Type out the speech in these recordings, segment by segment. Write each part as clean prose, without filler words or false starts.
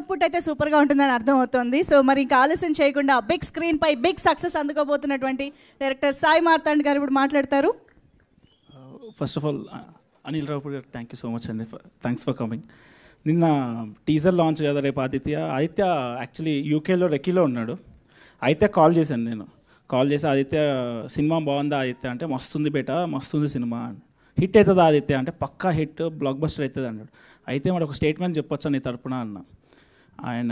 Output అయితే సూపర్గా ఉంటుందని అర్థమవుతుంది. సో మరి ఇంకా ఆలస్యం చేయకుండా బిగ్ స్క్రీన్ పై బిగ్ సక్సెస్ అందుకోబోతున్నటువంటి డైరెక్టర్ సాయి మార్తాండ్ గారు ఇప్పుడు మాట్లాడతారు. First of all Anil Ravipudi గారు థ్యాంక్ యూ సో మచ్ అండి, థ్యాంక్స్ ఫర్ కమింగ్. నిన్న టీజర్ లాంచ్ కదా రేపు ఆదిత్య యాక్చువల్లీ యూకేలో రెక్కీలో ఉన్నాడు. ఆదిత్య కాల్ చేశాను, నేను కాల్ చేసి ఆదిత్య సినిమా బాగుందా ఆదిత్య అంటే మస్తుంది బేట మస్తుంది సినిమా, హిట్ అవుతుందా ఆదిత్య అంటే పక్కా హిట్ బ్లాక్ బస్టర్ అవుతుంది అన్నాడు. అయితే మరి ఒక స్టేట్మెంట్ చెప్పొచ్చా నీ తరపున అన్న. ఆయన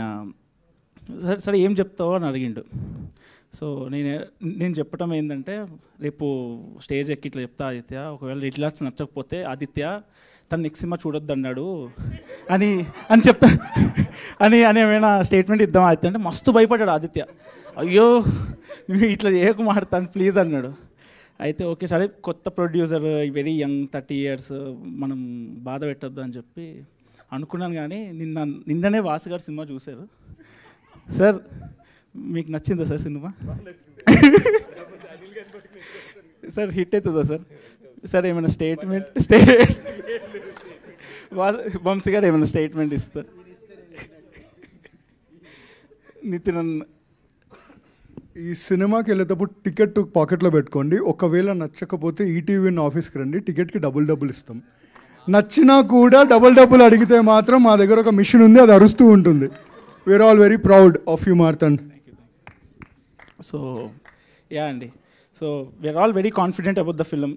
సరే సరే ఏం చెప్తావో అని అడిగిండు. సో నేను చెప్పడం ఏంటంటే రేపు స్టేజ్ ఎక్కి ఇట్లా చెప్తా ఆదిత్య, ఒకవేళ లిటిల్ ఆర్ట్స్ నచ్చకపోతే ఆదిత్య తను నెక్స్ట్ సినిమా చూడొద్దు అన్నాడు అని చెప్తా అని ఏమైనా స్టేట్మెంట్ ఇద్దాం ఆదిత్య అంటే మస్తు భయపడ్డాడు ఆదిత్య. అయ్యో ఇట్లా చేయకు మాడతాను ప్లీజ్ అన్నాడు. అయితే ఓకే సరే కొత్త ప్రొడ్యూసర్ వెరీ యంగ్ 30 years మనం బాధ పెట్టద్దు అని చెప్పి అనుకున్నాను. కానీ నిన్ననే వాసు గారు సినిమా చూశారు. సార్ మీకు నచ్చిందా సార్ సినిమా? సార్ హిట్ అవుతుందా సార్? సార్ ఏమైనా వంశీ గారు ఏమైనా స్టేట్మెంట్ ఇస్తారు? నితిన్ ఈ సినిమాకి వెళ్ళేటప్పుడు టికెట్ పాకెట్లో పెట్టుకోండి. ఒకవేళ నచ్చకపోతే ఈటీవీ ఆఫీస్కి రండి, టికెట్కి డబుల్ ఇస్తాం. నచ్చినా కూడా డబుల్ అడిగితే మాత్రం మా దగ్గర ఒక మిషన్ ఉంది, అది అరుస్తూ ఉంటుంది. We are all very proud of you Marthand. So yeah అండి, so we are all very confident about the film.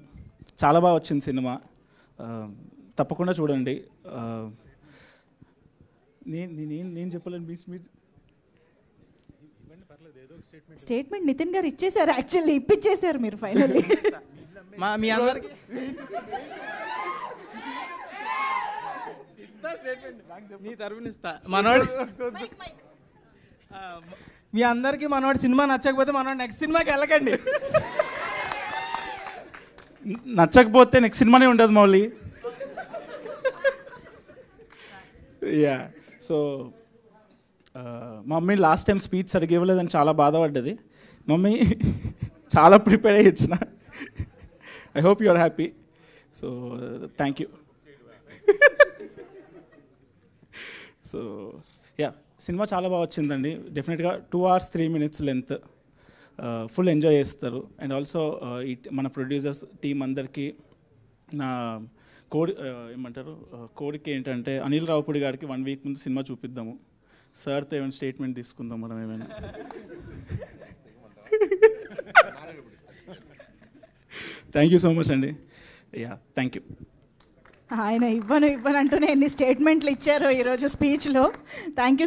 చాలా బాగా వచ్చింది సినిమా, తప్పకుండా చూడండి. నేను చెప్పలేను మీరు స్టేట్మెంట్ నితిన్ గారు ఇచ్చేసారు, యాక్చువల్లీ ఇప్పించేశారు మీరు ఫైనల్లీ. మీ అందరికి నీ తరపున ఇస్తా. మీ అందరికి మనవాడి సినిమా నచ్చకపోతే మనవాడు నెక్స్ట్ సినిమాకి వెళ్ళకండి. నచ్చకపోతే నెక్స్ట్ సినిమానే ఉండదు మౌలి. యా సో మా మమ్మీ లాస్ట్ టైం స్పీచ్ సరిగ్గా ఇవ్వలేదని చాలా బాధపడ్డది. మమ్మీ చాలా ప్రిపేర్ అయ్యి ఇచ్చిన. I hope you are happy. So thank you. So yeah cinema చాలా బాగా వచ్చిందండి. డెఫినెట్గా 2 hours 3 minutes length, full enjoy చేస్తారు. అండ్ ఆల్సో మన ప్రొడ్యూసర్స్ టీం అందరికీ నా కోరిక ఏంటంటే అనిల్ రావుపూడి గారికి 1 week ముందు సినిమా చూపిద్దాము. సార్తో ఏమైనా స్టేట్మెంట్ తీసుకుందాం మనం ఏమైనా. థ్యాంక్ యూ సో మచ్ అండి. Yeah thank you. ఆయన ఇవ్వను అంటూనే ఎన్ని స్టేట్మెంట్లు ఇచ్చారో ఈరోజు స్పీచ్లో. Thank you.